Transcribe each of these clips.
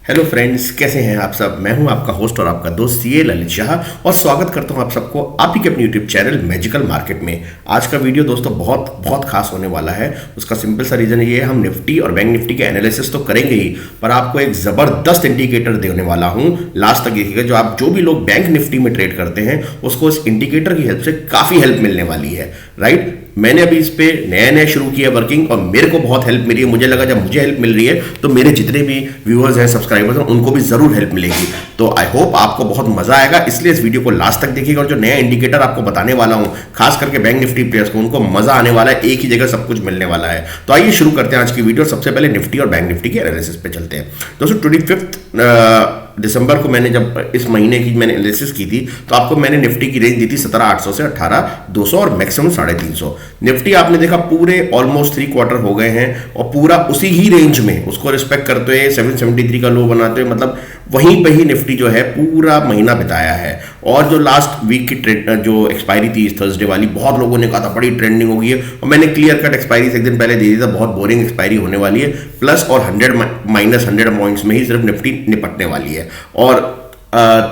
Hello friends, कैसे हैं आप सब। मैं हूं आपका होस्ट और आपका दोस्त सीए ललित शाह और स्वागत करता हूं आप सबको आप ही के अपने यूट्यूब चैनल मैजिकल मार्केट में। आज का वीडियो दोस्तों बहुत बहुत खास होने वाला है। उसका सिंपल सा रीज़न ये है, हम निफ्टी और बैंक निफ्टी के एनालिसिस तो करेंगे ही, पर आपको एक ज़बरदस्त इंडिकेटर देने वाला हूं। लास्ट तक देखिएगा। जो भी लोग बैंक निफ्टी में ट्रेड करते हैं उसको इस इंडिकेटर की हेल्प से काफ़ी हेल्प मिलने वाली है। राइट, मैंने अभी इस पे नया शुरू किया वर्किंग और मेरे को बहुत हेल्प मिली है। मुझे लगा जब मुझे हेल्प मिल रही है तो मेरे जितने भी व्यूअर्स हैं, सब्सक्राइबर्स हैं, उनको भी जरूर हेल्प मिलेगी। तो आई होप आपको बहुत मजा आएगा, इसलिए इस वीडियो को लास्ट तक देखिएगा। और जो नया इंडिकेटर आपको बताने वाला हूं, खास करके बैंक निफ्टी प्लेयर्स को, उनको मजा आने वाला है, एक ही जगह सब कुछ मिलने वाला है। तो आइए शुरू करते हैं आज की वीडियो। सबसे पहले निफ्टी और बैंक निफ्टी के एनालिसिस पे चलते हैं। दोस्तों 25 दिसंबर को मैंने जब इस महीने की मैंने एनालिसिस की थी तो आपको मैंने निफ्टी की रेंज दी थी 17,800 से 18,200 और मैक्सिमम 350। निफ्टी आपने देखा पूरे ऑलमोस्ट 3 क्वार्टर हो गए हैं और पूरा उसी ही रेंज में उसको रिस्पेक्ट करते हुए 773 का लो बनाते हुए, मतलब वहीं पे ही निफ्टी जो है पूरा महीना बिताया है। और जो लास्ट वीक की जो एक्सपायरी थी थर्सडे वाली, बहुत लोगों ने कहा था बड़ी ट्रेंडिंग हो गई है और मैंने क्लियर कट एक्सपायरी से एक दिन पहले दे दिया था, बहुत बोरिंग एक्सपायरी होने वाली है। प्लस और 100 पॉइंट्स में ही सिर्फ निफ्टी निपटने वाली है। और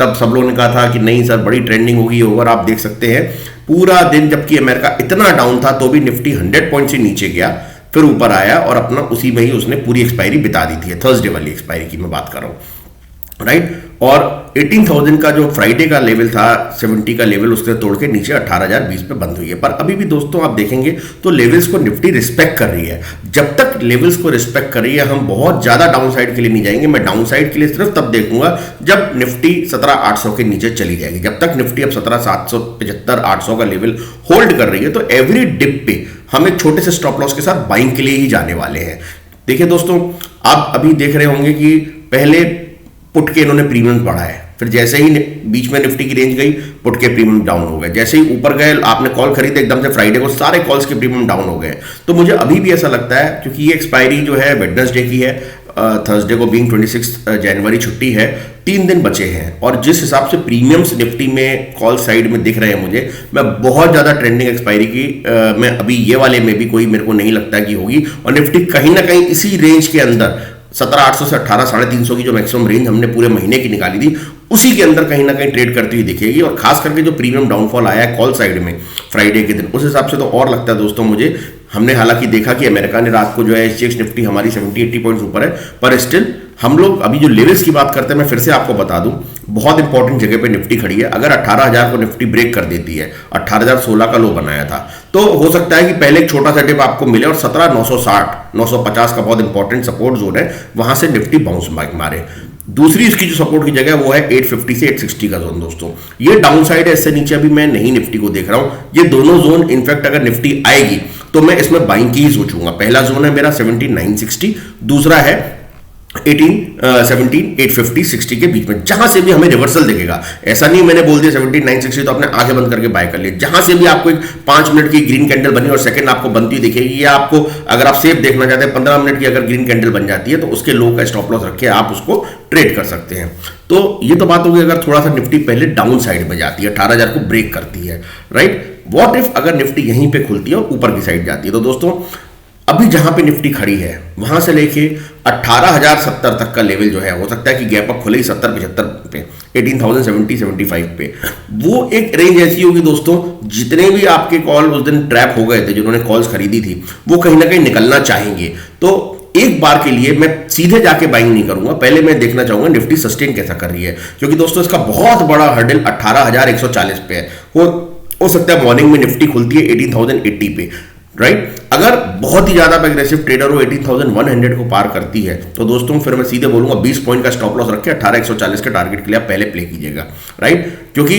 तब सब लोगों ने कहा था कि नहीं सर बड़ी ट्रेंडिंग होगी। और आप देख सकते हैं पूरा दिन जबकि अमेरिका इतना डाउन था तो भी निफ्टी 100 पॉइंट से नीचे गया, फिर ऊपर आया और अपना उसी में ही उसने पूरी एक्सपायरी बिता दी थी। थर्सडे वाली एक्सपायरी की मैं बात कर रहा हूं। राइट, और 18,000 का जो फ्राइडे का लेवल था, 70 का लेवल, उससे तोड़ के नीचे 18,020 पे बंद हुई है। पर अभी भी दोस्तों आप देखेंगे तो लेवल्स को निफ्टी रिस्पेक्ट कर रही है। जब तक लेवल्स को रिस्पेक्ट कर रही है हम बहुत ज्यादा डाउन साइड के लिए नहीं जाएंगे। मैं डाउन साइड के लिए सिर्फ तब देखूंगा जब निफ्टी 17,800 के नीचे चली जाएगी। जब तक निफ्टी अब 17,775 800 का लेवल होल्ड कर रही है तो एवरी डिप पे हम एक छोटे से स्टॉप लॉस के साथ बाइंग के लिए ही जाने वाले हैं। देखिए दोस्तों, आप अभी देख रहे होंगे कि पहले पुट के इन्होंने प्रीमियम बढ़ाए, फिर जैसे ही बीच में निफ्टी की रेंज गई पुट के प्रीमियम डाउन हो गए। जैसे ही ऊपर गए, आपने कॉल खरीदे एकदम से फ्राइडे को सारे कॉल्स के प्रीमियम डाउन हो गए। तो मुझे अभी भी ऐसा लगता है, क्योंकि ये एक्सपायरी जो है वेडनेसडे की है, थर्सडे को बीइंग 26 जनवरी छुट्टी है, 3 दिन बचे हैं। और जिस हिसाब से प्रीमियम्स निफ्टी में कॉल साइड में दिख रहे हैं मुझे, मैं बहुत ज़्यादा ट्रेंडिंग एक्सपायरी की मैं अभी ये वाले में भी कोई मेरे को नहीं लगता कि होगी। और निफ्टी कहीं ना कहीं इसी रेंज के अंदर 17,800 से 18,350 की जो मैक्सिमम रेंज हमने पूरे महीने की निकाली थी, उसी के अंदर कहीं ना कहीं ट्रेड करती हुई दिखेगी। और खास करके जो प्रीमियम डाउनफॉल आया है कॉल साइड में फ्राइडे के दिन, उस हिसाब से तो और लगता है दोस्तों मुझे। हमने हालांकि देखा कि अमेरिका ने रात को जो है एसजीएक्स निफ्टी हमारी 70-80 पॉइंट्स ऊपर है, पर स्टिल हम लोग अभी जो लेवल्स की बात करते हैं, मैं फिर से आपको बता दूं, बहुत इंपॉर्टेंट जगह पे निफ्टी खड़ी है। अगर 18,000 को निफ्टी ब्रेक कर देती है, 18,016 का लो बनाया था, तो हो सकता है कि पहले एक छोटा सा डिप आपको मिले और 17,960 950 का बहुत इंपॉर्टेंट सपोर्ट जोन है, वहां से निफ्टी बाउंस बैक मारे। दूसरी इसकी जो सपोर्ट की जगह वो है 850 से 860 का जोन। दोस्तों ये डाउन साइड है, इससे नीचे अभी मैं नहीं निफ्टी को देख रहा हूं। ये दोनों जोन इनफैक्ट अगर निफ्टी आएगी तो मैं इसमें बाइंग की ही सोचूंगा। पहला जोन है मेरा 17,960, दूसरा है 850 60 के बीच में, जहां से भी हमें रिवर्सल दिखेगा। ऐसा नहीं मैंने बोल दिया 17,960 तो आपने आंखें बंद करके बाय कर लिया। जहां से भी आपको एक 5 मिनट की ग्रीन कैंडल बनी और सेकंड आपको बनती दिखेगी, या आपको अगर आप सेफ देखना चाहते हैं 15 मिनट की अगर ग्रीन कैंडल बन जाती है तो उसके लो का स्टॉप लॉस रखे आप उसको ट्रेड कर सकते हैं। तो ये तो बात होगी अगर थोड़ा सा निफ्टी पहले डाउन साइड में जाती है, 18,000 को ब्रेक करती है। राइट, व्हाट इफ अगर निफ्टी यहीं पे खुलती है और ऊपर की साइड जाती है। तो दोस्तों अभी जहां पे निफ्टी खड़ी है वहां से लेके 18,070 तक का लेवल जो है, हो सकता है कि गैप अप खुले ही 70-75 पे, 18,070-75 पे। वो एक रेंज ऐसी होगी दोस्तों, जितने भी आपके कॉल उस दिन ट्रैप हो गए थे, जिन्होंने कॉल्स खरीदी थी, वो कहीं ना कहीं निकलना चाहेंगे। तो एक बार के लिए मैं सीधे जाके बाइंग नहीं करूंगा, पहले मैं देखना चाहूंगा निफ्टी सस्टेन कैसा कर रही है, क्योंकि दोस्तों इसका बहुत बड़ा हर्डल 18,140 पे है। हो सकता है मॉर्निंग में निफ्टी खुलती है 18,080 पे। राइट, अगर बहुत ही ज्यादा एग्रेसिव ट्रेडर हो 18,100 को पार करती है तो दोस्तों फिर मैं सीधे बोलूंगा 20 पॉइंट का स्टॉप लॉस रखे 18,140 के टारगेट के लिए आप पहले प्ले कीजिएगा। राइट, क्योंकि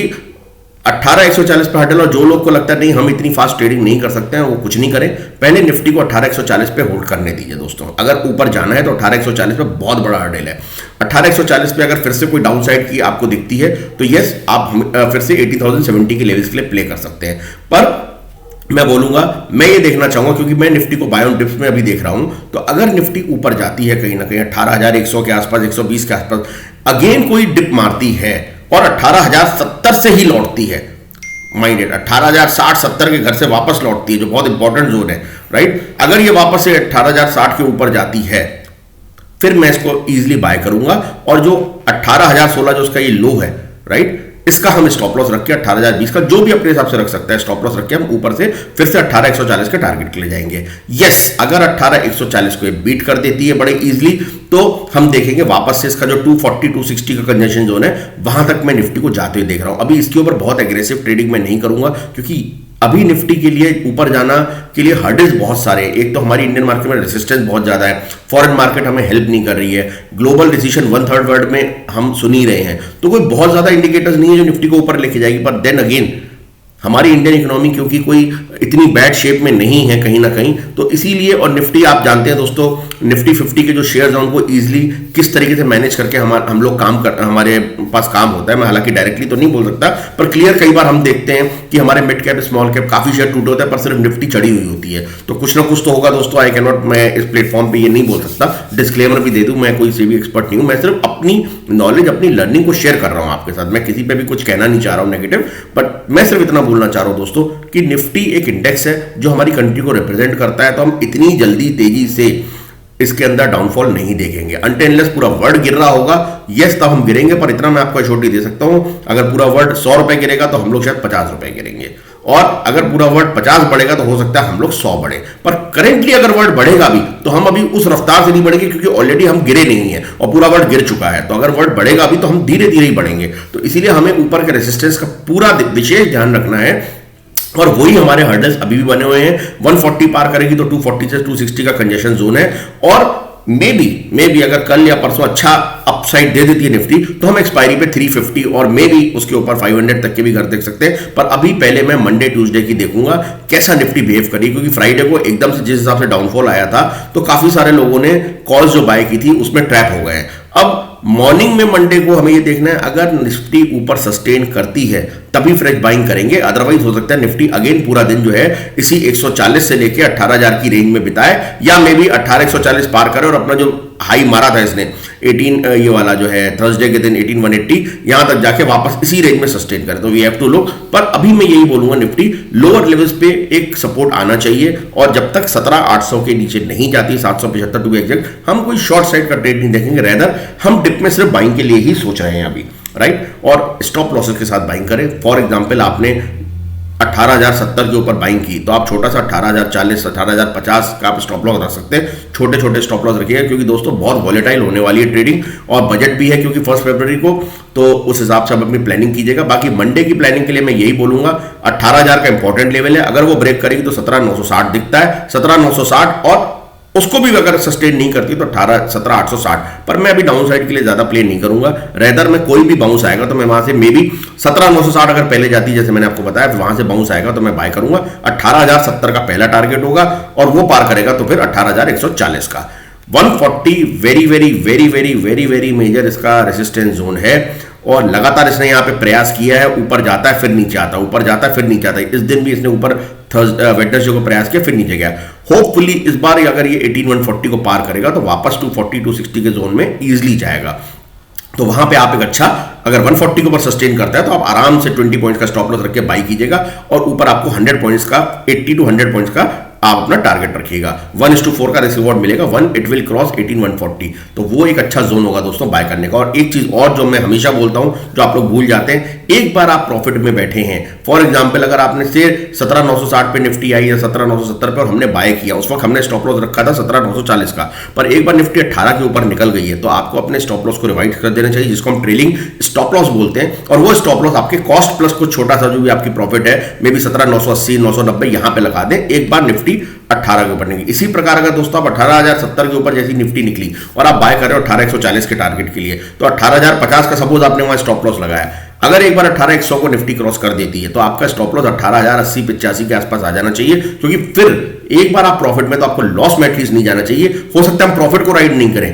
18,140 पे हटल, और जो लोग को लगता है नहीं हम इतनी फास्ट ट्रेडिंग नहीं कर सकते हैं, वो कुछ नहीं करें, पहले निफ्टी को 18,140 पे होल्ड करने दीजिए दोस्तों। अगर ऊपर जाना है तो 18,140 पे बहुत बड़ा हर्डल है। 18,140 पे अगर फिर से कोई डाउन साइड की आपको दिखती है तो यस आप फिर से 18,070 के लेवल्स के लिए प्ले कर सकते हैं। पर मैं बोलूंगा, मैं ये देखना चाहूंगा, क्योंकि मैं निफ्टी को बाय ऑन डिप्स में अभी देख रहा हूं, तो अगर निफ्टी ऊपर जाती है कहीं ना कहीं 18,100 के आसपास, 120 के आसपास, अगेन कोई डिप मारती है और 18,070 से ही लौटती है, माइंडेड 18,060-70 के घर से वापस लौटती है, जो बहुत इंपॉर्टेंट जोन है। राइट, अगर ये वापस से 18,060 के ऊपर जाती है फिर मैं इसको इजीली बाय करूंगा। और जो 18,016 जो उसका ये लो है, राइट, इसका हम स्टॉप लॉस रख के 18,020 का जो भी अपने हिसाब से रख सकता है स्टॉप लॉस रख के हम ऊपर से फिर से 18,140 के टारगेट के लिए जाएंगे। यस, अगर 18,140 को बीट कर देती है बड़े इजीली तो हम देखेंगे वापस से इसका जो 240 260 का कंजन जोन है वहां तक मैं निफ्टी को जाते हुए देख रहा हूं। अभी इसके ऊपर बहुत एग्रेसिव ट्रेडिंग मैं नहीं करूंगा क्योंकि अभी निफ्टी के लिए ऊपर जाना के लिए हर्डल्स बहुत सारे हैं। एक तो हमारी इंडियन मार्केट में रेजिस्टेंस बहुत ज्यादा है, फॉरेन मार्केट हमें हेल्प नहीं कर रही है, ग्लोबल रिसेशन 1/3 वर्ल्ड में हम सुन ही रहे हैं, तो कोई बहुत ज्यादा इंडिकेटर्स नहीं है जो निफ्टी को ऊपर लेके जाएगी। पर देन अगेन हमारी इंडियन इकोनॉमी क्योंकि कोई इतनी बैड शेप में नहीं है कहीं ना कहीं, तो इसीलिए, और निफ्टी आप जानते हैं दोस्तों, निफ्टी 50 के जो शेयर्स हैं उनको इजीली किस तरीके से मैनेज करके हम लोग हमारे पास काम होता है। मैं हालांकि डायरेक्टली तो नहीं बोल सकता, पर क्लियर कई बार हम देखते हैं कि हमारे मिड कैप स्मॉल कैप काफी शेयर टूटे होते हैं पर सिर्फ निफ्टी चढ़ी हुई होती है। तो कुछ ना कुछ तो होगा दोस्तों। आई कैन नॉट, मैं इस प्लेटफॉर्म पे ये नहीं बोल सकता, डिस्क्लेमर भी दे दूं, मैं कोई से भी एक्सपर्ट नहीं हूं, मैं सिर्फ अपनी नॉलेज अपनी लर्निंग को शेयर कर रहा हूं आपके साथ। मैं किसी पे भी कुछ कहना नहीं चाह रहा हूं नेगेटिव, बट मैं सिर्फ इतना बोलना चाह रहा हूं दोस्तों कि निफ्टी एक इंडेक्स है जो हमारी कंट्री को रिप्रेजेंट करता है, तो हम इतनी जल्दी तेजी से इसके अंदर डाउनफॉल नहीं देखेंगे अनटिल पूरा वर्ल्ड गिर रहा होगा। यस, तब हम गिरेंगे, पर इतना मैं आपको एश्योरिटी दे सकता हूं, अगर पूरा वर्ल्ड 100 रुपए गिरेगा तो हम लोग शायद 50 रुपए गिरेंगे, और अगर पूरा वर्ल्ड 50 बढ़ेगा तो हो सकता है हम लोग 100 बढ़े। पर करेंटली अगर वर्ल्ड बढ़ेगा भी तो हम अभी उस रफ्तार से नहीं बढ़ेंगे क्योंकि ऑलरेडी हम गिरे नहीं है और पूरा वर्ल्ड गिर चुका है। तो अगर वर्ल्ड बढ़ेगा भी तो हम धीरे धीरे ही बढ़ेंगे। तो इसीलिए हमें ऊपर के रेजिस्टेंस का पूरा विशेष ध्यान रखना है, और वही हमारे हर्डल्स अभी भी बने हुए हैं। 140 पार करेगी तो 240 से 260 का कंजेशन जोन है, और मे बी अगर कल या परसों अच्छा अपसाइड दे देती है निफ्टी तो हम एक्सपायरी पे 350 और मे बी उसके ऊपर 500 तक के भी घर देख सकते हैं। पर अभी पहले मैं मंडे ट्यूसडे की देखूंगा कैसा निफ्टी बिहेव करी, क्योंकि फ्राइडे को एकदम से जिस हिसाब से डाउनफॉल आया था तो काफी सारे लोगों ने कॉल्स जो बाय की थी उसमें ट्रैप हो गए हैं। अब मॉर्निंग में मंडे को हमें ये देखना है, अगर निफ्टी ऊपर सस्टेन करती है तभी फ्रेश बाइंग करेंगे, अदरवाइज हो सकता है निफ्टी अगेन पूरा दिन जो है इसी 140 से लेके 18,000 की रेंज में बिताए, या मे बी 18,140 पार करे और अपना जो हाई मारा था इसने 18 ये वाला जो है थर्सडे के दिन 18,180 यहां तक जाके वापस इसी रेंज में सस्टेन करे। तो वी हैव टू लुक, पर अभी मैं यही बोलूंगा निफ्टी लोअर लेवल्स पे एक सपोर्ट आना चाहिए, और जब तक 17,800 के नीचे नहीं जाती, 775 टू बी एग्जैक्ट, हम कोई शॉर्ट साइड का ट्रेड नहीं देखेंगे, रेदर हम डिप में सिर्फ बाइंग के लिए ही सोच रहे हैं अभी, राइट। और स्टॉप लॉसेस के साथ बाइंग करें। फॉर एग्जांपल आपने 18,070 के ऊपर बाइंग की तो आप छोटा सा 18,040 18,050 का आप स्टॉप लॉस रख सकते हैं। छोटे छोटे स्टॉप लॉस रखिएगा क्योंकि दोस्तों बहुत वॉलेटाइल होने वाली है ट्रेडिंग, और बजट भी है क्योंकि 1 फरवरी को, तो उस हिसाब से आप अपनी प्लानिंग कीजिएगा। बाकी मंडे की प्लानिंग के लिए मैं यही बोलूंगा 18,000 का इंपॉर्टेंट लेवल है, अगर वो ब्रेक करेगी तो 17,960 दिखता है, 17,960, और उसको भी अगर सस्टेन नहीं करती तो 17,860। पर मैं अभी डाउन साइड के लिए ज्यादा प्ले नहीं करूंगा, रेदर में कोई भी बाउंस आएगा तो मैं वहां से मे बी 17,960 अगर पहले जाती जैसे मैंने आपको बताया, वहां से बाउंस आएगा तो मैं बाय करूंगा। 18,070 का पहला टारगेट होगा और वो पार करेगा तो फिर 18,140 का। 140 very very very very very very major इसका रेसिस्टेंस जोन है, और लगातार इसने यहाँ पे प्रयास किया है, ऊपर जाता है फिर नीचे आता है, ऊपर जाता है फिर नीचे आता है। इस दिन भी इसने ऊपर वेडनेसडे को प्रयास किया फिर नीचे गया। होपफुली इस बार अगर ये 18,140 को पार करेगा तो वापस 240 260 के जोन में इजीली जाएगा। तो वहां पे आप एक अच्छा, अगर 140 के ऊपर सस्टेन करता है तो आप आराम से 20 पॉइंट्स का स्टॉप लॉस रख के बाई कीजिएगा, और ऊपर आपको 100 पॉइंट्स का 80 to 100 पॉइंट्स का आप अपना टारगेट रखिएगा। 1:4 का रिवॉर्ड मिलेगा, इट विल क्रॉस 18,140, तो वो एक अच्छा जोन होगा दोस्तों बाय करने का। और एक चीज और जो मैं हमेशा बोलता हूं, जो आप लोग भूल जाते हैं, एक बार आप प्रॉफिट में बैठे हैं, फॉर एग्जांपल अगर आपने से 17,960 पे निफ्टी आई या 17,970 पे और हमने बाय किया, उस वक्त हमने स्टॉप लॉस रखा था 17,940 का, पर एक बार निफ्टी 18 के ऊपर निकल गई है तो आपको अपने स्टॉप लॉस को रिवाइज कर देना चाहिए, जिसको हम ट्रेलिंग स्टॉप लॉस बोलते हैं। और वो स्टॉप लॉस आपके कॉस्ट प्लस कुछ छोटा सा जो भी आपकी प्रॉफिट है, मे बी 17,980 990 यहां पे लगा दें एक बार निफ्टी 18 के ऊपर निकली। इसी प्रकार अगर दोस्तों आप 18,070 के ऊपर जैसी निफ्टी निकली और आप बाय कर रहे हो 18,140 के टारगेट के लिए, तो 18,050 का सपोज आपने वहां स्टॉप लॉस लगाया, अगर एक बार 18,100 को निफ्टी क्रॉस कर देती है तो आपका स्टॉप लॉस 18,080 85 के आसपास आ जाना चाहिए, क्योंकि फिर एक बार आप प्रॉफिट में तो आपको लॉस में एटलीस्ट नहीं जाना चाहिए। हो सकता है हम प्रॉफिट को राइड नहीं करें,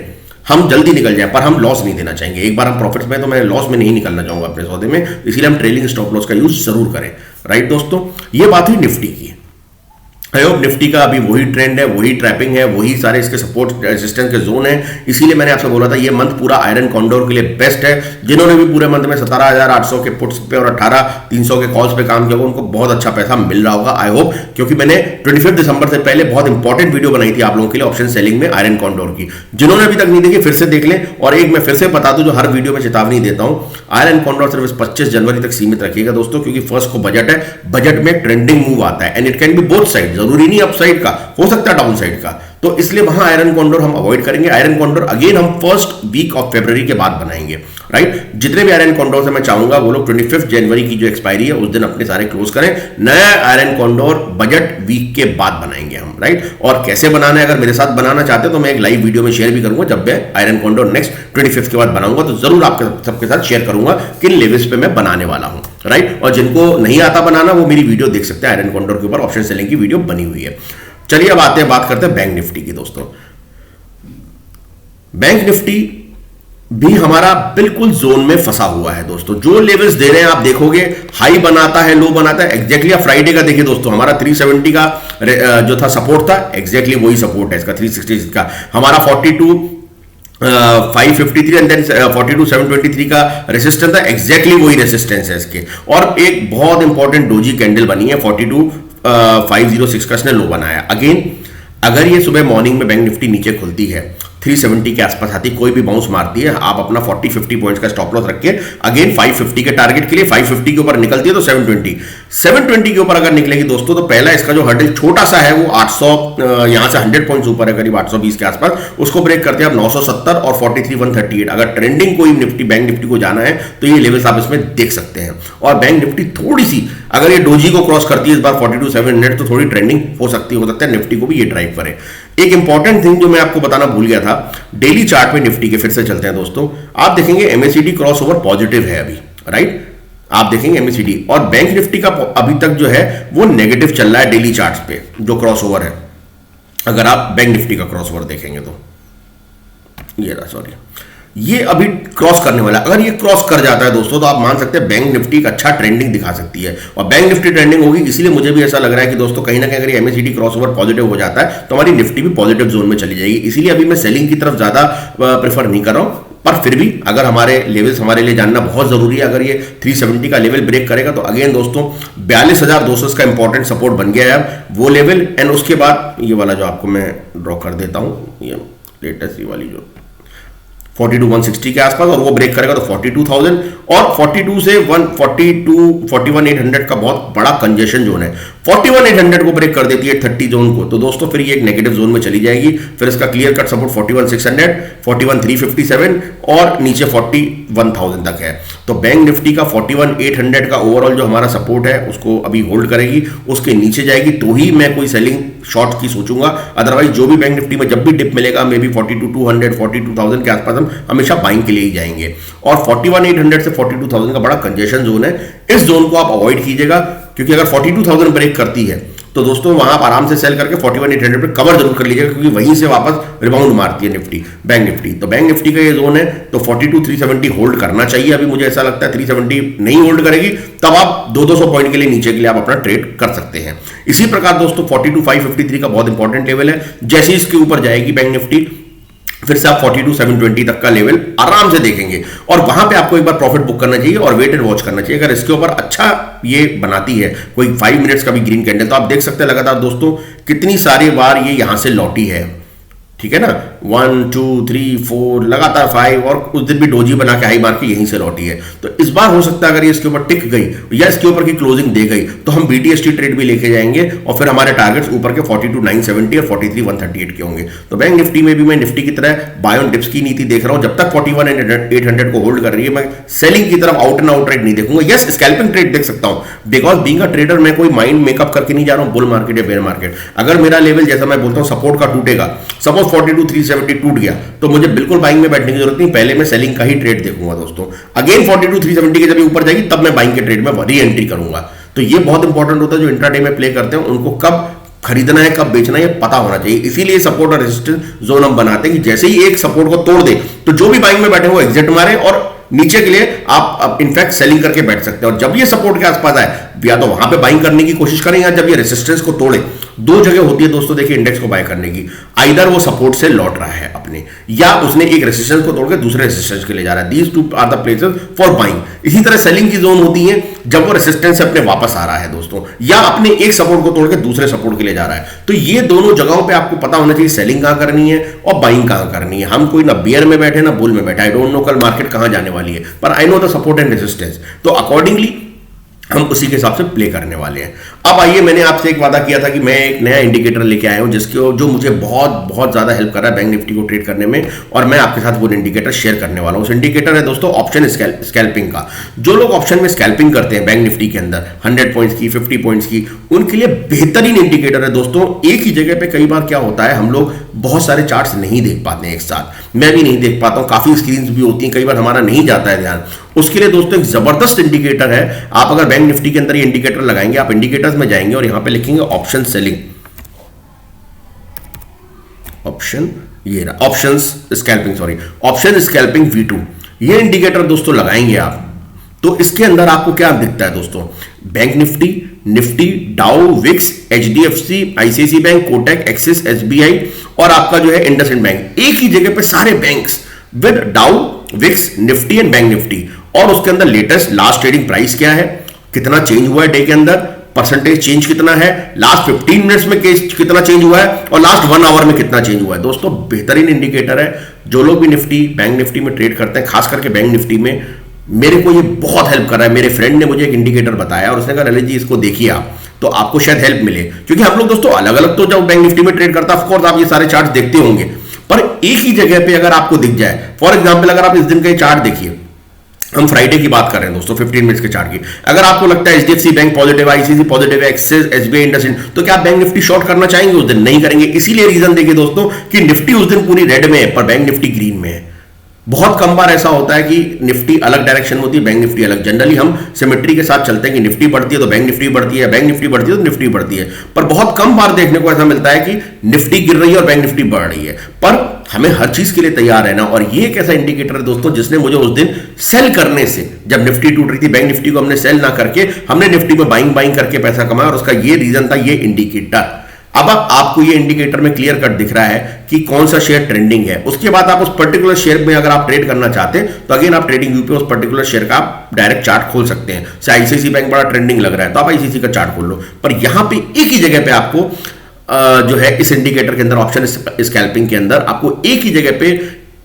हम जल्दी निकल जाए, पर हम लॉस नहीं देना चाहेंगे। एक बार हम प्रॉफिट में, तो मैं लॉस में नहीं निकलना चाहूंगा अपने सौदे में, इसीलिए हम ट्रेलिंग स्टॉप लॉस का यूज जरूर करें, राइट दोस्तों। ये बात हुई निफ्टी की। आई होप निफ्टी का अभी वही ट्रेंड है, वही ट्रैपिंग है, वही सारे इसके सपोर्ट रेजिस्टेंस के जोन है। इसीलिए मैंने आपसे बोला था ये मंथ पूरा आयरन कॉन्डोर के लिए बेस्ट है। जिन्होंने भी पूरे मंथ में 17,800 के पुट्स पे और 18,300 के कॉल्स पे काम किया होगा उनको बहुत अच्छा पैसा मिल रहा होगा, आई होप। क्योंकि मैंने 25 दिसंबर से पहले बहुत इंपॉर्टेंट वीडियो बनाई थी आप लोगों के लिए ऑप्शन सेलिंग में आयरन कॉन्डोर की। जिन्होंने अभी तक नहीं देखी फिर से देख लें। और एक मैं फिर से बता दूं जो हर वीडियो में चेतावनी देता हूं, आयरन कॉन्डोर सिर्फ 25 जनवरी तक सीमित रखिएगा दोस्तों, क्योंकि फर्स्ट को बजट है, बजट में ट्रेंडिंग मूव आता है and it can be both side, जरूरी नहीं अपसाइड का, हो सकता है डाउन साइड का। तो इसलिए वहां आयरन कॉन्डोर हम अवॉइड करेंगे। आयरन कॉन्डोर अगेन हम फर्स्ट वीक ऑफ फरवरी के बाद बनाएंगे, राइट। जितने भी आयरन कॉन्डोर से मैं चाहूंगा वो लोग 25 जनवरी की जो एक्सपायरी है उस दिन अपने सारे क्लोज करें। नया आयरन कॉन्डोर बजट वीक के बाद बनाएंगे हम, राइट। और कैसे बनाना है अगर मेरे साथ बनाना चाहते हैं तो मैं एक लाइव वीडियो में शेयर भी करूंगा जब मैं आयरन कॉन्डोर नेक्स्ट 25 के बाद बनाऊंगा, तो जरूर आपके सबके साथ शेयर करूंगा किन लेवल्स पे मैं बनाने वाला हूं, राइट। और जिनको नहीं आता बनाना वो मेरी वीडियो देख सकते हैं, आयरन कॉन्डोर के ऊपर ऑप्शन सेलिंग की वीडियो बनी हुई है। चलिए अब आते हैं, बात करते हैं बैंक निफ्टी की दोस्तों। बैंक निफ्टी भी हमारा बिल्कुल जोन में फंसा हुआ है दोस्तों। जो लेवल्स दे रहे हैं आप देखोगे, हाई बनाता है, लो बनाता है। एग्जैक्टली आप फ्राइडे का देखिए दोस्तों, हमारा 370 का जो था सपोर्ट था, एग्जैक्टली वही सपोर्ट है इसका 360 का। हमारा 553 एंड देन 42,723 का रेसिस्टेंस था, एग्जैक्टली वही रेसिस्टेंस है इसके। और एक बहुत इंपॉर्टेंट डोजी कैंडल बनी है 42,506 का इसने लो बनाया। अगेन अगर ये सुबह मॉर्निंग में बैंक निफ्टी नीचे खुलती है 370 के आसपास आती, कोई भी बाउंस मारती है, आप अपना 40-50 पॉइंट्स का स्टॉप लॉस रख के अगेन 550 के टारगेट के लिए 550 के ऊपर निकलती है तो 720 के ऊपर अगर निकलेगी दोस्तों तो पहला इसका जो हर्डल छोटा सा है वो 800 यहां से 100 पॉइंट्स ऊपर है, करीब 820 के आसपास, उसको ब्रेक करते हैं आप 970 और 43,138। अगर ट्रेंडिंग कोई निफ्टी बैंक निफ्टी को जाना है तो ये लेवल्स आप इसमें देख सकते हैं। और बैंक निफ्टी थोड़ी सी अगर ये डोजी को क्रॉस करती है इस बार 42,700 तो थोड़ी ट्रेंडिंग हो सकता है निफ्टी को भी ये ड्राइव करे। एक इंपॉर्टेंट थिंग जो मैं आपको बताना भूल गया था, डेली चार्ट में निफ्टी के फिर से चलते हैं दोस्तों। आप देखेंगे एमएसीडी क्रॉस ओवर पॉजिटिव है अभी, राइट। आप देखेंगे एमएसीडी और बैंक निफ्टी का अभी तक जो है वो नेगेटिव चल रहा है डेली चार्ट्स पे जो क्रॉस ओवर है। अगर आप बैंक निफ्टी का क्रॉस ओवर देखेंगे तो ये रहा, सॉरी, ये अभी क्रॉस करने वाला है। अगर ये क्रॉस कर जाता है दोस्तों तो आप मान सकते हैं बैंक निफ्टी एक अच्छा ट्रेंडिंग दिखा सकती है और बैंक निफ्टी ट्रेंडिंग होगी। इसीलिए मुझे भी ऐसा लग रहा है कि दोस्तों कहीं ना कहीं अगर एमएसीडी क्रॉस ओवर पॉजिटिव हो जाता है तो हमारी निफ्टी भी पॉजिटिव जोन में चली जाएगी। इसीलिए अभी मैं सेलिंग की तरफ ज्यादा प्रेफर नहीं कर रहा हूं, पर फिर भी अगर हमारे लेवल्स हमारे लिए जानना बहुत जरूरी है। अगर ये 370 का लेवल ब्रेक करेगा तो अगेन दोस्तों 42,200 का इंपॉर्टेंट सपोर्ट बन गया है वो लेवल। एंड उसके बाद ये वाला जो आपको मैं ड्रॉ कर देता हूं, ये लेटेस्ट ये वाली जो 42,160 के आसपास, और वो ब्रेक करेगा तो 42,000 और 42 से 41,800 का बहुत बड़ा कंजेशन जोन है। 41,800 को ब्रेक कर देती है 30 जोन को तो दोस्तों फिर ये एक नेगेटिव जोन में चली जाएगी। फिर इसका क्लियर कट सपोर्ट 41,600, 41,357 और नीचे 41,000 तक है। तो बैंक निफ्टी का 41,800 का ओवरऑल जो हमारा सपोर्ट है उसको अभी होल्ड करेगी, उसके नीचे जाएगी तो ही मैं कोई सेलिंग शॉर्ट की सोचूंगा। अदरवाइज जो भी बैंक निफ्टी में जब भी डिप मिलेगा मे बी 42,200 42,000 के आसपास हम हमेशा बाइंग के लिए ही जाएंगे। और 41,800 से 42,000 का बड़ा कंजेशन जोन है, इस जोन को आप अवॉइड कीजिएगा क्योंकि अगर 42,000 ब्रेक करती है तो दोस्तों वहां आप आराम से सेल करके 41,800 पे कवर जरूर कर लीजिएगा क्योंकि वहीं से वापस रिबाउंड मारती है निफ्टी बैंक निफ्टी। तो बैंक निफ्टी का ये जोन है तो 42,370 होल्ड करना चाहिए। अभी मुझे ऐसा लगता है 370 नहीं होल्ड करेगी तब आप 200 पॉइंट के लिए नीचे के लिए आप अपना ट्रेड कर सकते हैं। इसी प्रकार दोस्तों 42,553 का बहुत इंपॉर्टेंट लेवल है। जैसे इसके ऊपर जाएगी बैंक निफ्टी फिर से आप 42,720 तक का लेवल आराम से देखेंगे और वहां पे आपको एक बार प्रॉफिट बुक करना चाहिए और वेट एंड वॉच करना चाहिए। अगर इसके ऊपर अच्छा ये बनाती है कोई 5 मिनट्स का भी ग्रीन कैंडल तो आप देख सकते हैं लगातार दोस्तों कितनी सारी बार ये यहां से लौटी है, ठीक है ना, 1 2 3 4 लगातार 5 और उस दिन भी डोजी बना के हाई मार के यहीं से लौटी है। तो इस बार हो सकता है अगर ये इसके ऊपर टिक गई या इसके ऊपर की क्लोजिंग दे गई तो हम बीटीएसटी ट्रेड भी लेके जाएंगे और फिर हमारे टारगेट्स ऊपर के 42,970 और 43,138 के होंगे। तो बैंक निफ्टी में भी मैं निफ्टी की तरह बाय ऑन डिप्स की नीति देख रहा हूं। जब तक 41,800 को होल्ड कर रही है मैं सेलिंग की तरफ आउट एंड आउट ट्रेड नहीं देखूंगा। यस, स्कैल्पिंग ट्रेड देख सकता हूं बिकॉज बीइंग अ ट्रेडर मैं कोई माइंड मेकअप करके नहीं जा रहा हूं बुल मार्केट या बेयर मार्केट। अगर मेरा लेवल जैसा मैं बोलता हूं सपोर्ट का टूटेगा, सपोज 42,370 टूट गया तो मुझे बिल्कुल बाइंग में बैठने की जरूरत नहीं, पहले मैं सेलिंग का ही ट्रेड देखूंगा दोस्तों। अगेन 42,370 के जब ऊपर जाएगी तब मैं बाइंग के ट्रेड में री एंट्री करूंगा। तो ये बहुत इंपॉर्टेंट होता है जो इंट्राडे में प्ले करते हैं उनको कब खरीदना है कब बेचना है ये पता होना चाहिए। इसीलिए सपोर्ट और रेजिस्टेंस जोन हम बनाते हैं कि जैसे ही एक सपोर्ट को तोड़ दे तो जो भी बाइंग में बैठे वो एग्जिट मारे और नीचे के लिए आप इनफैक्ट सेलिंग करके बैठ सकते हैं। और जब ये सपोर्ट के आसपास आए या तो वहां पे बाइंग करने की कोशिश करें या जब ये रेजिस्टेंस को तोड़े दो जगह होती है दोस्तों देखिए इंडेक्स को बाय करने की, आइदर वो सपोर्ट से लौट रहा है अपने, या उसने एक रेजिस्टेंस को तोड़कर दूसरे रेजिस्टेंस के लिए जा रहा है। These two are the places for buying. इसी तरह सेलिंग की जोन होती है जब वो रेजिस्टेंस से अपने वापस आ रहा है दोस्तों, या अपने एक सपोर्ट को तोड़कर दूसरे सपोर्ट के लिए जा रहा है। तो ये दोनों जगहों पे आपको पता होना चाहिए सेलिंग कहां करनी है और बाइंग कहां करनी है। हम कोई ना बियर में बैठे ना बुल में बैठे, आई डोंट नो कल मार्केट कहां जाने वाली है, पर I know the support and resistance, तो अकॉर्डिंगली हम उसी के हिसाब से प्ले करने वाले हैं। अब आइए, मैंने आपसे एक वादा किया था कि मैं एक नया इंडिकेटर लेके आया हूं जिसके जो मुझे बहुत बहुत ज्यादा हेल्प कर रहा है बैंक निफ्टी को ट्रेड करने में, और मैं आपके साथ वो इंडिकेटर शेयर करने वाला हूं। उस इंडिकेटर है दोस्तों ऑप्शन स्कैल्पिंग का। जो लोग ऑप्शन में स्कैल्पिंग करते हैं बैंक निफ्टी के अंदर 100 पॉइंट्स की, 50 पॉइंट्स की, उनके लिए बेहतरीन इंडिकेटर है दोस्तों। एक ही जगह पे कई बार क्या होता है, हम लोग बहुत सारे चार्ट्स नहीं देख पाते हैं एक साथ, मैं भी नहीं देख पाता हूं, काफी स्क्रीन्स भी होती हैं, कई बार हमारा नहीं जाता है ध्यान। उसके लिए दोस्तों एक जबरदस्त इंडिकेटर है। आप अगर बैंक निफ्टी के अंदर ये इंडिकेटर लगाएंगे, आप इंडिकेटर्स में जाएंगे और यहां पे लिखेंगे ऑप्शन सेलिंग, ऑप्शन, ये रहा options scalping, sorry option scalping V2। ये इंडिकेटर दोस्तों लगाएंगे आप, तो इसके अंदर आपको क्या दिखता है दोस्तों, bank Nifty, Nifty, Dow, VIX, HDFC, ICICI bank, Kotak, Axis, SBI और आपका जो है इंडसइंड बैंक, एक ही जगह पे सारे banks with Dow, VIX, Nifty and bank Nifty. और उसके अंदर लेटेस्ट लास्ट ट्रेडिंग प्राइस क्या है, कितना चेंज हुआ है डे के अंदर, परसेंटेज चेंज कितना है, लास्ट 15 मिनट्स में कितना चेंज हुआ है, और लास्ट 1 आवर में कितना चेंज हुआ है। दोस्तों बेहतरीन इंडिकेटर है। जो लोग भी निफ्टी, बैंक निफ्टी में ट्रेड करते हैं, खास करके बैंक निफ्टी में, मेरे को ये बहुत हेल्प कर रहा है। मेरे फ्रेंड ने मुझे एक इंडिकेटर बताया और उसने कहा ललित जी इसको देखिए आप, तो आपको शायद हेल्प मिले। क्योंकि हम लोग दोस्तों अलग अलग, तो जब बैंक निफ्टी में ट्रेड करता है ऑफकोर्स आप ये सारे चार्ट देखते होंगे, पर एक ही जगह पे अगर आपको दिख जाए, फॉर एग्जांपल अगर आप इस दिन का चार्ट देखिए, हम फ्राइडे की बात कर रहे हैं दोस्तों 15 मिनट्स के चार्ट की, अगर आपको लगता है HDFC बैंक पॉजिटिव है, ICICI पॉजिटिव है, एक्सिस, SBI, इंडसइंड, तो क्या आप बैंक निफ्टी शॉर्ट करना चाहेंगे उस दिन? नहीं करेंगे। इसीलिए रीजन देखिए दोस्तों कि निफ्टी उस दिन पूरी रेड में है पर बैंक निफ्टी ग्रीन में है। बहुत कम बार ऐसा होता है कि निफ्टी अलग डायरेक्शन में होती है, बैंक निफ्टी अलग। जनरली हम सिमेट्री के साथ चलते हैं कि निफ्टी बढ़ती है तो बैंक निफ्टी बढ़ती है, बैंक निफ्टी बढ़ती है तो निफ्टी बढ़ती है, पर बहुत कम बार देखने को ऐसा मिलता है कि निफ्टी गिर रही है और बैंक निफ्टी बढ़ रही है। पर हमें हर चीज के लिए तैयार रहना, और ये एक ऐसा इंडिकेटर है दोस्तों जिसने मुझे उस दिन सेल करने से, जब निफ्टी टूट रही थी, बैंक निफ्टी को हमने सेल ना करके हमने निफ्टी में बाइंग करके पैसा कमाया, और उसका ये रीजन था ये इंडिकेटर। अब आपको ये इंडिकेटर में क्लियर कट दिख रहा है कि कौन सा शेयर ट्रेंडिंग है। उसके बाद आप उस पर्टिकुलर शेयर में अगर आप ट्रेड करना चाहते हैं तो अगेन आप ट्रेडिंग व्यू पे उस पर्टिकुलर शेयर का आप डायरेक्ट चार्ट खोल सकते हैं। से ICICI बैंक बड़ा ट्रेंडिंग लग रहा है तो आप ICICI का चार्ट खोल लो, पर यहां पे एक ही जगह पे आपको जो है इस इंडिकेटर के अंदर ऑप्शन स्कैल्पिंग के अंदर आपको एक ही जगह पे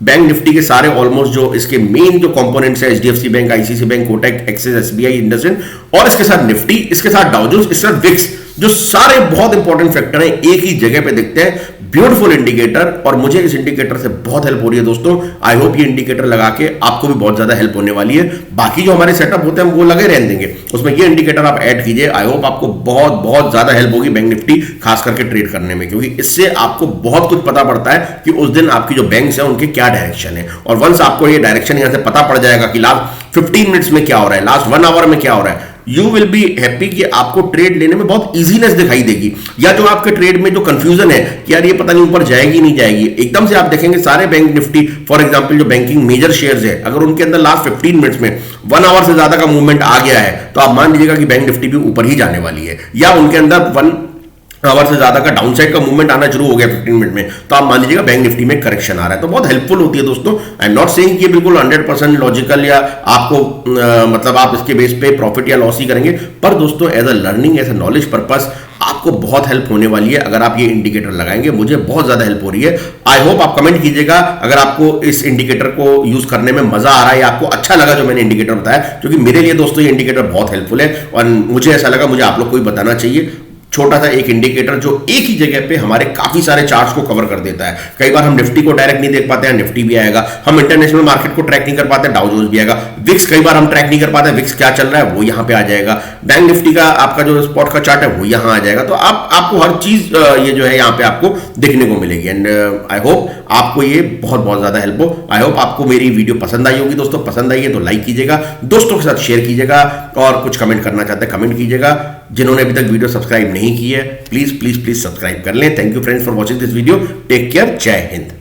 बैंक निफ्टी के सारे ऑलमोस्ट जो इसके मेन जो कंपोनेंट्स है, HDFC bank, ICICI bank, Kotak, Axis, SBI, IndusInd, और इसके साथ निफ्टी, इसके साथ डाउ जोन्स, इसके साथ विक्स, जो सारे बहुत इंपॉर्टेंट फैक्टर हैं एक ही जगह पे दिखते हैं। ब्यूटीफुल इंडिकेटर, और मुझे इस इंडिकेटर से बहुत हेल्प हो रही है दोस्तों। आई होप ये इंडिकेटर लगा के आपको भी बहुत ज्यादा हेल्प होने वाली है। बाकी जो हमारे सेटअप होते हैं हम वो लगे रहने देंगे, उसमें ये इंडिकेटर आप ऐड कीजिए। आई होप आपको बहुत बहुत ज्यादा हेल्प होगी बैंक निफ्टी खास करके ट्रेड करने में, क्योंकि इससे आपको बहुत कुछ पता पड़ता है कि उस दिन आपकी जो बैंक्स हैं उनके क्या डायरेक्शन है। और वंस आपको ये डायरेक्शन यहां से पता पड़ जाएगा कि लास्ट 15 मिनट्स में क्या हो रहा है, लास्ट 1 आवर में क्या हो रहा है, यू विल बी हैप्पी कि आपको ट्रेड लेने में बहुत इजीनेस दिखाई देगी। या जो आपके ट्रेड में जो कंफ्यूजन है कि यार ये पता नहीं ऊपर जाएगी नहीं जाएगी, एकदम से आप देखेंगे सारे बैंक निफ्टी, फॉर एग्जांपल जो बैंकिंग मेजर शेयर्स है, अगर उनके अंदर लास्ट 15 मिनट्स में 1 आवर से ज्यादा का मूवमेंट आ गया है तो आप मान लीजिएगा कि बैंक निफ्टी भी ऊपर ही जाने वाली है। या उनके अंदर 1 आवर से ज्यादा का डाउनसाइड का मूवमेंट आना शुरू हो गया 15 मिनट में, तो आप मान लीजिएगा बैंक निफ्टी में करेक्शन आ रहा है। तो बहुत हेल्पफुल होती है दोस्तों। आई एम नॉट सेइंग कि बिल्कुल 100% लॉजिकल या आपको मतलब आप इसके बेस पे प्रॉफिट या लॉस ही करेंगे, पर दोस्तों as a learning, as a knowledge purpose आपको बहुत हेल्प होने वाली है अगर आप ये इंडिकेटर लगाएंगे। मुझे बहुत ज्यादा हेल्प हो रही है। आई होप आप कमेंट कीजिएगा अगर आपको इस इंडिकेटर को यूज करने में मजा आ रहा है या आपको अच्छा लगा जो मैंने इंडिकेटर बताया, क्योंकि मेरे लिए दोस्तों ये इंडिकेटर बहुत हेल्पफुल है और मुझे ऐसा लगा मुझे आप लोग को भी बताना चाहिए। छोटा सा एक इंडिकेटर जो एक ही जगह पे हमारे काफी सारे चार्ट्स को कवर कर देता है। कई बार हम निफ्टी को डायरेक्ट नहीं देख पाते हैं, निफ्टी भी आएगा। हम इंटरनेशनल मार्केट को ट्रैक नहीं कर पाते, डाउ जोन्स भी आएगा। विक्स कई बार हम ट्रैक नहीं कर पाते, विक्स क्या चल रहा है वो यहाँ पे आ जाएगा। बैंक निफ्टी का आपका जो स्पॉट का चार्ट है वो यहाँ आ जाएगा। तो आपको हर चीज ये जो है यहाँ पे आपको देखने को मिलेगी। एंड आई होप आपको ये बहुत बहुत ज्यादा हेल्प हो। आई होप आपको मेरी वीडियो पसंद आई होगी दोस्तों। पसंद आई है तो लाइक कीजिएगा, दोस्तों के साथ शेयर कीजिएगा, और कुछ कमेंट करना चाहते हैं कमेंट कीजिएगा। जिन्होंने अभी तक वीडियो सब्सक्राइब नहीं की है प्लीज प्लीज प्लीज सब्सक्राइब कर लें। Thank you friends for watching this video. Take care, जय हिंद।